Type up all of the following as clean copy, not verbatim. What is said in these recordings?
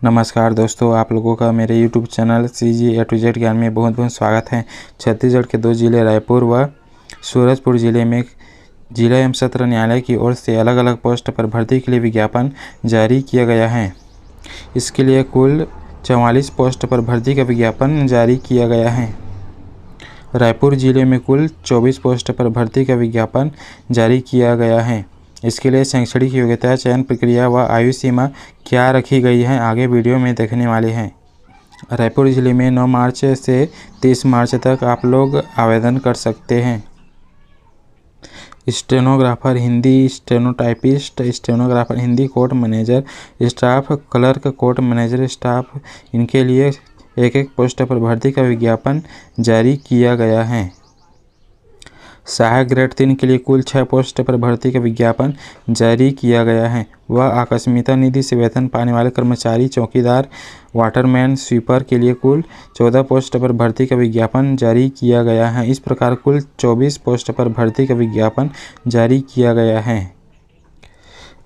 नमस्कार दोस्तों, आप लोगों का मेरे YouTube channel CG A to Z ज्ञान में बहुत बहुत स्वागत है। छत्तीसगढ़ के दो जिले रायपुर व सूरजपुर जिले में जिला एवं सत्र न्यायालय की ओर से अलग अलग पोस्ट पर भर्ती के लिए विज्ञापन जारी किया गया है। इसके लिए कुल 44 पोस्ट पर भर्ती का विज्ञापन जारी किया गया है। रायपुर जिले में कुल 24 पोस्ट पर भर्ती का विज्ञापन जारी किया गया है। इसके लिए शैक्षणिक योग्यता, चयन प्रक्रिया व आयु सीमा क्या रखी गई है, आगे वीडियो में देखने वाले हैं। रायपुर जिले में 9 मार्च से 30 मार्च तक आप लोग आवेदन कर सकते हैं। Stenographer Hindi, stenotypist, stenographer Hindi, court manager staff, clerk, court manager staff, इनके लिए एक एक पोस्ट पर भर्ती का विज्ञापन जारी किया गया है। सहायक ग्रेड 3 के लिए कुल 6 पोस्ट पर भर्ती का विज्ञापन जारी किया गया है। वह आकस्मिकता निधि से वेतन पाने वाले कर्मचारी, चौकीदार, वाटरमैन, स्वीपर के लिए कुल 14 पोस्ट पर भर्ती का विज्ञापन जारी किया गया है। इस प्रकार कुल 24 पोस्ट पर भर्ती का विज्ञापन जारी किया गया है।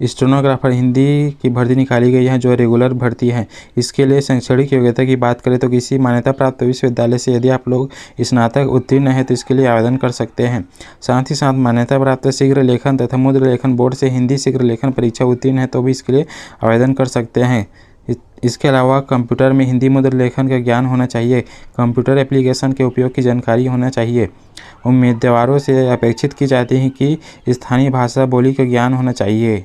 स्टेनोग्राफर हिंदी की भर्ती निकाली गई है जो रेगुलर भर्ती है। इसके लिए शैक्षणिक योग्यता की बात करें तो किसी मान्यता प्राप्त विश्वविद्यालय से यदि आप लोग स्नातक उत्तीर्ण है तो इसके लिए आवेदन कर सकते हैं। साथ ही साथ मान्यता प्राप्त शीघ्र लेखन तथा मुद्र लेखन बोर्ड से हिंदी शीघ्र लेखन परीक्षा उत्तीर्ण है तो भी इसके लिए आवेदन कर सकते हैं। इसके अलावा कंप्यूटर में हिंदी मुद्र लेखन का ज्ञान होना चाहिए। कंप्यूटर एप्लीकेशन के उपयोग की जानकारी होना चाहिए। उम्मीदवारों से अपेक्षित की जाती है कि स्थानीय भाषा बोली का ज्ञान होना चाहिए।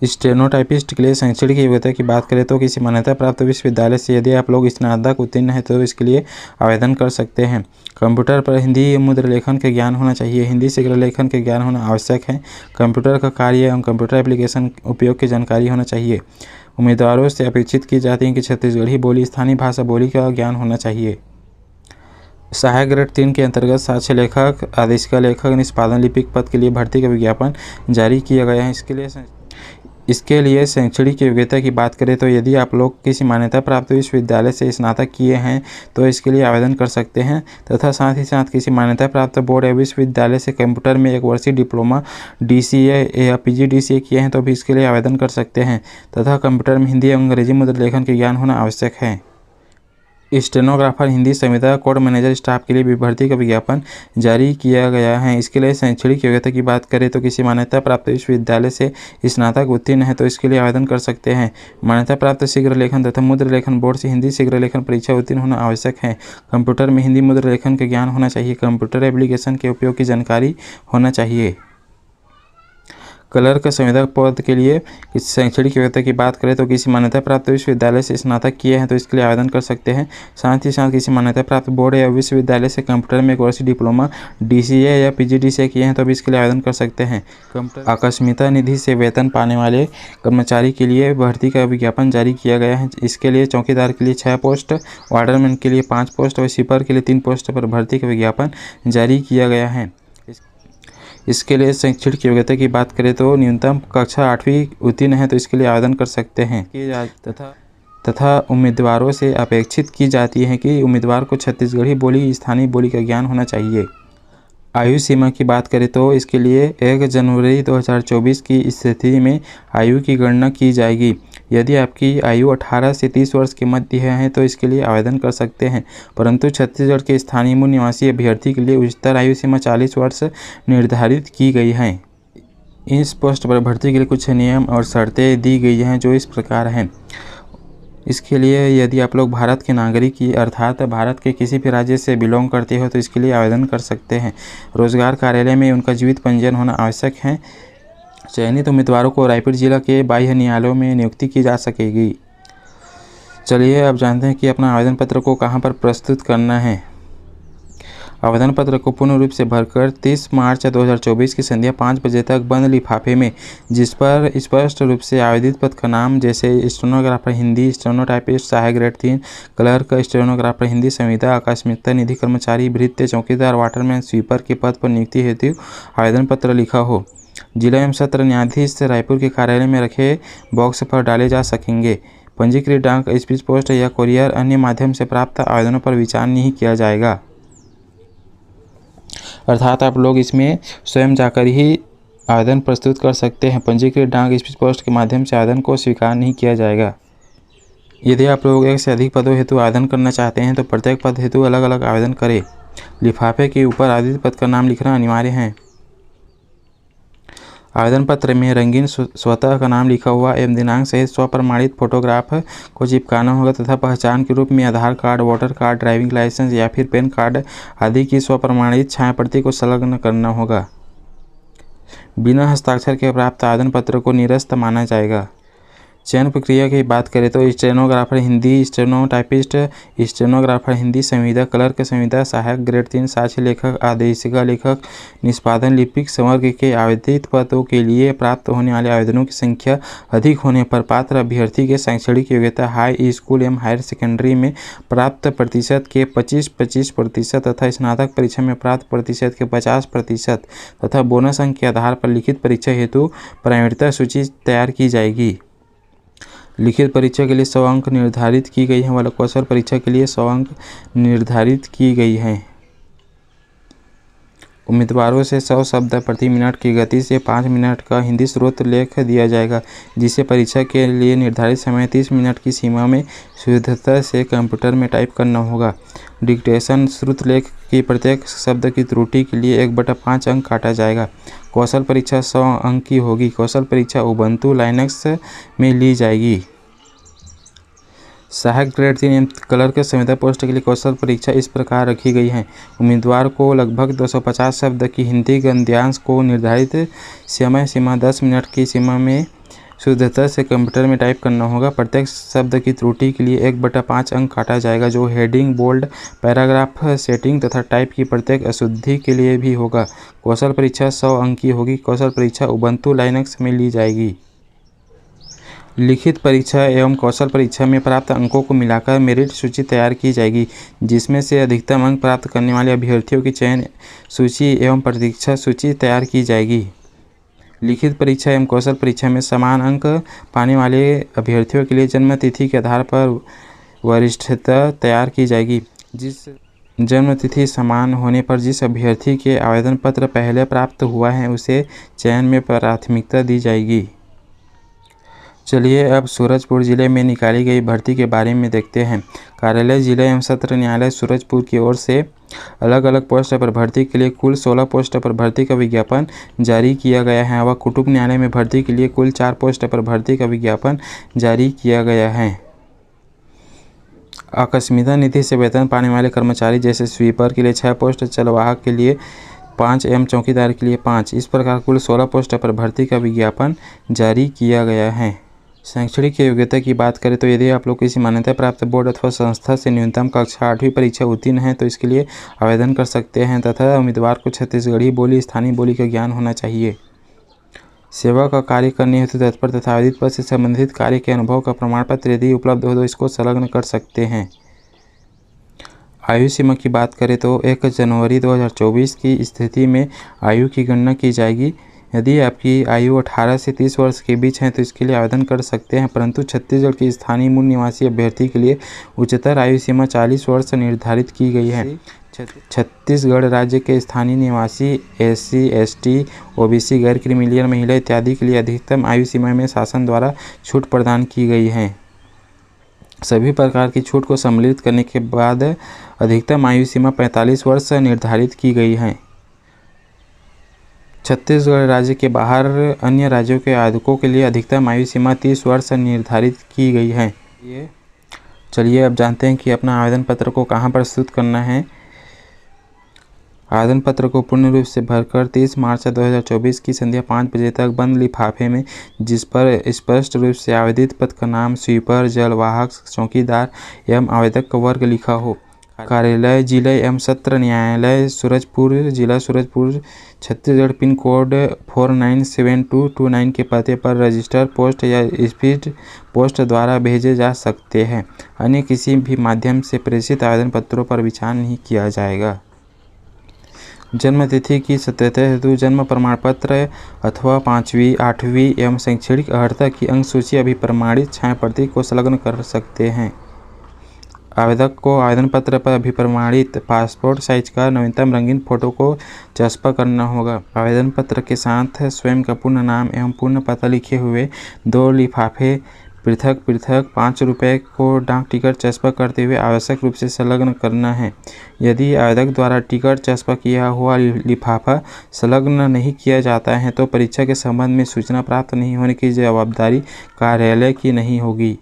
स्टेनोटाइपिस्ट के लिए शैक्षणिक योग्यता की बात करें तो किसी मान्यता प्राप्त विश्वविद्यालय से यदि आप लोग स्नातक उत्तीर्ण है तो इसके लिए आवेदन कर सकते हैं। कंप्यूटर पर हिंदी मुद्र लेखन का ज्ञान होना चाहिए। हिंदी शीघ्र लेखन का ज्ञान होना आवश्यक है। कंप्यूटर का कार्य एवं कंप्यूटर एप्लीकेशन उपयोग की जानकारी होना चाहिए। उम्मीदवारों से अपेक्षित की जाती है कि छत्तीसगढ़ी बोली, स्थानीय भाषा बोली का ज्ञान होना चाहिए। सहायक ग्रेड 3 के अंतर्गत साक्ष्य लेखक, आदेशिका लेखक, निष्पादन लिपिक पद के लिए भर्ती का विज्ञापन जारी किया गया है। इसके लिए शैक्षणिक योग्यता की बात करें तो यदि आप लोग किसी मान्यता प्राप्त विश्वविद्यालय से स्नातक किए हैं तो इसके लिए आवेदन कर सकते हैं तथा साथ ही साथ किसी मान्यता प्राप्त बोर्ड या विश्वविद्यालय से कंप्यूटर में 1 वर्षीय डिप्लोमा DCA या PGDCA किए हैं तो भी इसके लिए आवेदन कर सकते हैं तथा कंप्यूटर में हिंदी एवं अंग्रेजी मुद्र लेखन के ज्ञान होना आवश्यक है। स्टेनोग्राफर हिंदी संविदा, कोर्ट मैनेजर स्टाफ के लिए भी भर्ती का विज्ञापन जारी किया गया है। इसके लिए शैक्षणिक योग्यता की बात करें तो किसी मान्यता प्राप्त विश्वविद्यालय से स्नातक उत्तीर्ण है तो इसके लिए आवेदन कर सकते हैं। मान्यता प्राप्त शीघ्र लेखन तथा मुद्र लेखन बोर्ड से हिंदी शीघ्र लेखन परीक्षा उत्तीर्ण होना आवश्यक है। कंप्यूटर में हिंदी मुद्र लेखन का ज्ञान होना चाहिए। कंप्यूटर एप्लीकेशन के उपयोग की जानकारी होना चाहिए। क्लर्क संविदा पद के लिए शैक्षणिक योग्यता की बात करें तो किसी मान्यता प्राप्त विश्वविद्यालय से स्नातक किए हैं तो इसके लिए आवेदन कर सकते हैं। साथ ही साथ किसी मान्यता प्राप्त बोर्ड या विश्वविद्यालय से कंप्यूटर में 1 वर्षीय डिप्लोमा DCA या PGDCA किए हैं तो भी इसके लिए आवेदन कर सकते हैं। आकस्मिकता निधि से वेतन पाने वाले कर्मचारी के लिए भर्ती का विज्ञापन जारी किया गया है। इसके लिए चौकीदार के लिए 6 पोस्ट, वाटरमैन के लिए 5 पोस्ट और स्वीपर के लिए 3 पोस्ट पर भर्ती का विज्ञापन जारी किया गया है। इसके लिए शैक्षणिक योग्यता की बात करें तो न्यूनतम कक्षा 8वीं उत्तीर्ण है तो इसके लिए आवेदन कर सकते हैं तथा उम्मीदवारों से अपेक्षित की जाती है कि उम्मीदवार को छत्तीसगढ़ी बोली, स्थानीय बोली का ज्ञान होना चाहिए। आयु सीमा की बात करें तो इसके लिए 1 जनवरी 2024 की स्थिति में आयु की गणना की जाएगी। यदि आपकी आयु 18 से 30 वर्ष के मध्य है तो इसके लिए आवेदन कर सकते हैं, परंतु छत्तीसगढ़ के स्थानीय मूल निवासी अभ्यर्थी के लिए उच्चतर आयु सीमा 40 वर्ष निर्धारित की गई है। इस पोस्ट पर भर्ती के लिए कुछ नियम और शर्तें दी गई हैं जो इस प्रकार हैं। इसके लिए यदि आप लोग भारत के नागरिक की अर्थात भारत के किसी भी राज्य से बिलोंग करते हो तो इसके लिए आवेदन कर सकते हैं। रोजगार कार्यालय में उनका जीवित पंजीयन होना आवश्यक है। चयनित उम्मीदवारों को रायपुर जिला के बाह्य न्यायालयों में नियुक्ति की जा सकेगी। चलिए अब जानते हैं कि अपना आवेदन पत्र को कहां पर प्रस्तुत करना है। आवेदन पत्र को पूर्ण रूप से भरकर 30 मार्च 2024 की संध्या 5 बजे तक बंद लिफाफे में, जिस पर स्पष्ट रूप से आवेदित पद का नाम जैसे स्टेनोग्राफर हिंदी, स्टेनोटाइपिस्ट, सहायक ग्रेड 3, क्लर्क, स्टेनोग्राफर हिंदी संविदा, आकस्मिकता निधि कर्मचारी, भृत्य, चौकीदार, वाटरमैन, स्वीपर के पद पर नियुक्ति हेतु आवेदन पत्र लिखा हो। जिला एवं सत्र न्यायाधीश रायपुर के कार्यालय में रखे बॉक्स पर डाले जा सकेंगे। पंजीकृत डाक, स्पीड पोस्ट या कोरियर अन्य माध्यम से प्राप्त आवेदनों पर विचार नहीं किया जाएगा। अर्थात आप लोग इसमें स्वयं जाकर ही आवेदन प्रस्तुत कर सकते हैं। पंजीकृत डाक, स्पीड पोस्ट के माध्यम से आवेदन को स्वीकार नहीं किया जाएगा। यदि आप लोग एक से अधिक पदों हेतु आवेदन करना चाहते हैं तो प्रत्येक पद हेतु अलग अलग आवेदन करें। लिफाफे के ऊपर आवेदित पद का नाम लिखना अनिवार्य है। आवेदन पत्र में रंगीन स्वतः का नाम लिखा हुआ एवं दिनांक सहित स्वप्रमाणित फोटोग्राफ को चिपकाना होगा तथा पहचान के रूप में Aadhaar card, voter card, driving licence या फिर पैन कार्ड आदि की स्वप्रमाणित छायाप्रति को संलग्न करना होगा। बिना हस्ताक्षर के प्राप्त आवेदन पत्र को निरस्त माना जाएगा। चयन प्रक्रिया की बात करें तो stenographer Hindi, stenotypist, stenographer Hindi, संविदा क्लर्क, संविदा सहायक ग्रेड 3, साक्ष्य लेखक, आदेशिका लेखक, निष्पादन लिपिक संवर्ग के आवेदित पदों के लिए प्राप्त होने वाले आवेदनों की संख्या अधिक होने पर पात्र अभ्यर्थी के शैक्षणिक योग्यता हाई स्कूल एवं हायर सेकेंडरी में प्राप्त प्रतिशत के 25% तथा स्नातक परीक्षा में प्राप्त प्रतिशत के 50% तथा बोनस अंक के आधार पर लिखित परीक्षा हेतु प्राथमिकता सूची तैयार की जाएगी। लिखित परीक्षा के लिए 100 अंक निर्धारित की गई हैं, वाला कौशल परीक्षा के लिए 100 अंक निर्धारित की गई हैं। उम्मीदवारों से 100 शब्द प्रति मिनट की गति से 5 मिनट का हिंदी स्रोत लेख दिया जाएगा, जिसे परीक्षा के लिए निर्धारित समय 30 मिनट की सीमा में शुद्धता से कंप्यूटर में टाइप करना होगा। डिक्टेशन श्रुत लेख की प्रत्येक शब्द की त्रुटि के लिए 1/5 अंक काटा जाएगा। कौशल परीक्षा 100 अंक की होगी। कौशल परीक्षा उबंटू लाइनक्स में ली जाएगी। सहायक ग्रेड 3 क्लर्क संविदा पोस्ट के लिए कौशल परीक्षा इस प्रकार रखी गई है। उम्मीदवार को लगभग 250 शब्द की हिंदी गद्यांश को निर्धारित समय सीमा 10 मिनट की सीमा में शुद्धता से कंप्यूटर में टाइप करना होगा। प्रत्येक शब्द की त्रुटि के लिए 1/5 अंक काटा जाएगा, जो हेडिंग, बोल्ड, पैराग्राफ सेटिंग तथा टाइप की प्रत्येक अशुद्धि के लिए भी होगा। कौशल परीक्षा 100 अंक की होगी। कौशल परीक्षा उबंटू लाइनक्स में ली जाएगी। लिखित परीक्षा एवं कौशल परीक्षा में प्राप्त अंकों को मिलाकर मेरिट सूची तैयार की जाएगी, जिसमें से अधिकतम अंक प्राप्त करने वाले अभ्यर्थियों की चयन सूची एवं प्रतीक्षा सूची तैयार की जाएगी। लिखित परीक्षा एवं कौशल परीक्षा में समान अंक पाने वाले अभ्यर्थियों के लिए जन्म तिथि के आधार पर वरिष्ठता तैयार की जाएगी। जिस जन्म तिथि समान होने पर जिस अभ्यर्थी के आवेदन पत्र पहले प्राप्त हुआ है उसे चयन में प्राथमिकता दी जाएगी। चलिए अब सूरजपुर जिले में निकाली गई भर्ती के बारे में देखते हैं। कार्यालय जिला एवं सत्र न्यायालय सूरजपुर की ओर से अलग अलग पोस्ट पर भर्ती के लिए कुल 16 पोस्ट पर भर्ती का विज्ञापन जारी किया गया है। वह कुटुंब न्यायालय में भर्ती के लिए कुल 4 पोस्ट पर भर्ती का विज्ञापन जारी किया गया है। आकस्मिकता निधि से वेतन पाने वाले कर्मचारी जैसे स्वीपर के लिए 6 पोस्ट, चलवाहक के लिए 5 एवं चौकीदार के लिए 5, इस प्रकार कुल 16 पोस्ट पर भर्ती का विज्ञापन जारी किया गया है। शैक्षणिक योग्यता की बात करें तो यदि आप लोग किसी मान्यता प्राप्त बोर्ड अथवा संस्था से न्यूनतम कक्षा 8वीं परीक्षा उत्तीर्ण हैं तो इसके लिए आवेदन कर सकते हैं तथा उम्मीदवार को छत्तीसगढ़ी बोली, स्थानीय बोली का ज्ञान होना चाहिए। सेवा का कार्य करने हेतु तत्पर तथा आवेदित पद से संबंधित कार्य के अनुभव का प्रमाण पत्र यदि उपलब्ध हो तो इसको संलग्न कर सकते हैं। आयु सीमा की बात करें तो 1 जनवरी 2024 की स्थिति में आयु की गणना की जाएगी। यदि आपकी आयु 18 से 30 वर्ष के बीच है तो इसके लिए आवेदन कर सकते हैं, परंतु छत्तीसगढ़ के स्थानीय मूल निवासी अभ्यर्थी के लिए उच्चतर आयु सीमा 40 वर्ष निर्धारित की गई है। छत्तीसगढ़ राज्य के स्थानीय निवासी SC, ST, OBC, गैर क्रीमिलियर महिला इत्यादि के लिए अधिकतम आयु सीमा में शासन द्वारा छूट प्रदान की गई है। सभी प्रकार की छूट को सम्मिलित करने के बाद अधिकतम आयु सीमा 45 वर्ष निर्धारित की गई है। छत्तीसगढ़ राज्य के बाहर अन्य राज्यों के आवेदकों के लिए अधिकतम आयु सीमा 30 वर्ष निर्धारित की गई है। चलिए अब जानते हैं कि अपना आवेदन पत्र को कहां प्रस्तुत करना है। आवेदन पत्र को पूर्ण रूप से भरकर 30 मार्च 2024 की संध्या 5 बजे तक बंद लिफाफे में, जिस पर स्पष्ट रूप से आवेदित पद का नाम, स्वीपर, जलवाहक, चौकीदार एवं आवेदक का वर्ग लिखा हो। कार्यालय जिला एवं सत्र न्यायालय सूरजपुर, जिला सूरजपुर, छत्तीसगढ़, पिन कोड 497229 के पते पर रजिस्टर पोस्ट या स्पीड पोस्ट द्वारा भेजे जा सकते हैं। अन्य किसी भी माध्यम से प्रेषित आवेदन पत्रों पर विचार नहीं किया जाएगा। जन्म तिथि की सत्यता हेतु जन्म प्रमाण पत्र अथवा 5वीं, 8वीं एवं शैक्षणिक अर्हता की अंक सूची अभिप्रमाणित छायाप्रति को संलग्न कर सकते हैं। आवेदक को आवेदन पत्र पर अभिप्रमाणित पासपोर्ट साइज का नवीनतम रंगीन फोटो को चस्पा करना होगा। आवेदन पत्र के साथ स्वयं का पूर्ण नाम एवं पूर्ण पता लिखे हुए 2 लिफाफे पृथक पृथक 5 रुपये को डाक टिकट चस्पा करते हुए आवश्यक रूप से संलग्न करना है। यदि आवेदक द्वारा टिकट चस्पा किया हुआ लिफाफा संलग्न नहीं किया जाता है तो परीक्षा के संबंध में सूचना प्राप्त नहीं होने की जवाबदारी कार्यालय की नहीं होगी।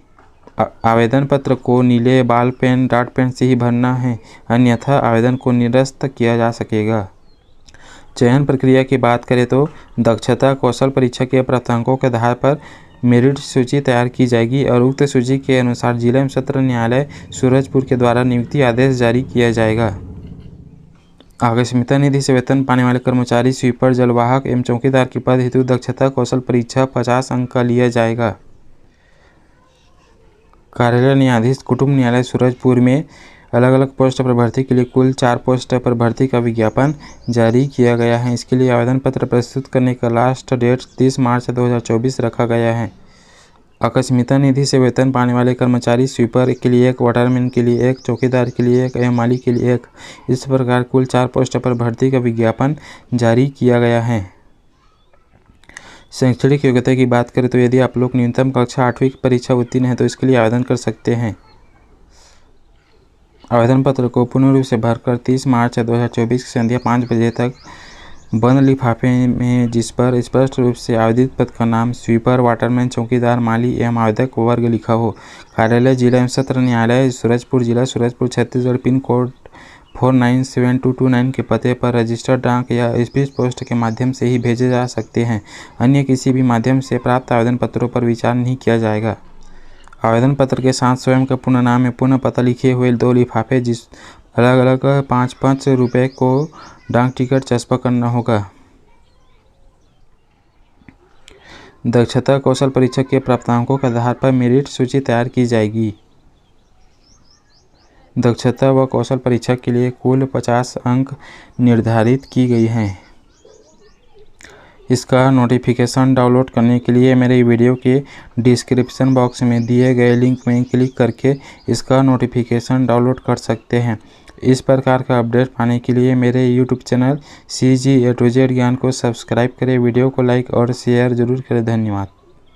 आवेदन पत्र को नीले बॉल पेन डॉट पेन से ही भरना है, अन्यथा आवेदन को निरस्त किया जा सकेगा। चयन प्रक्रिया की बात करें तो दक्षता कौशल परीक्षा के प्राप्तांकों के आधार पर मेरिट सूची तैयार की जाएगी और उक्त सूची के अनुसार जिला एवं सत्र न्यायालय सूरजपुर के द्वारा नियुक्ति आदेश जारी किया जाएगा। आकस्मिकता निधि से वेतन पाने वाले कर्मचारी, स्वीपर, जलवाहक एवं चौकीदार के पद हेतु दक्षता कौशल परीक्षा 50 अंक का लिया जाएगा। कार्यालय न्यायाधीश कुटुंब न्यायालय सूरजपुर में अलग अलग पोस्ट पर भर्ती के लिए कुल 4 पोस्ट पर भर्ती का विज्ञापन जारी किया गया है। इसके लिए आवेदन पत्र प्रस्तुत करने का लास्ट डेट 30 मार्च 2024 रखा गया है। आकस्मिकता निधि से वेतन पाने वाले कर्मचारी, स्वीपर के लिए 1, वाटरमैन के लिए 1, चौकीदार के लिए 1 एवं माली के लिए 1, इस प्रकार कुल 4 पोस्ट पर भर्ती का विज्ञापन जारी किया गया है। शैक्षणिक योग्यता की बात करें तो यदि आप लोग न्यूनतम कक्षा 8वीं की परीक्षा उत्तीर्ण है तो इसके लिए आवेदन कर सकते हैं। आवेदन पत्र को पूर्ण रूप से भरकर 30 मार्च 2024 की संध्या 5 बजे तक बंद लिफाफे में, जिस पर स्पष्ट रूप से आवेदित पद का नाम, स्वीपर, वाटरमैन, चौकीदार, माली एवं आवेदक वर्ग लिखा हो। कार्यालय जिला एवं सत्र न्यायालय सूरजपुर, जिला सूरजपुर, छत्तीसगढ़, पिन कोड 497229 के पते पर रजिस्टर्ड डाक या स्पीड पोस्ट के माध्यम से ही भेजे जा सकते हैं। अन्य किसी भी माध्यम से प्राप्त आवेदन पत्रों पर विचार नहीं किया जाएगा। आवेदन पत्र के साथ स्वयं का पूर्ण नाम एवं पूर्ण पता लिखे हुए 2 लिफाफे जिस अलग अलग 5-5 रुपये को डाक टिकट चस्पा करना होगा। दक्षता कौशल परीक्षा के प्राप्तांकों के आधार पर मेरिट सूची तैयार की जाएगी। दक्षता व कौशल परीक्षा के लिए कुल 50 अंक निर्धारित की गई हैं। इसका नोटिफिकेशन डाउनलोड करने के लिए मेरे वीडियो के डिस्क्रिप्शन बॉक्स में दिए गए लिंक में क्लिक करके इसका नोटिफिकेशन डाउनलोड कर सकते हैं। इस प्रकार का अपडेट पाने के लिए मेरे YouTube channel CG A to Z ज्ञान को सब्सक्राइब करें, वीडियो को लाइक और शेयर जरूर करें। धन्यवाद।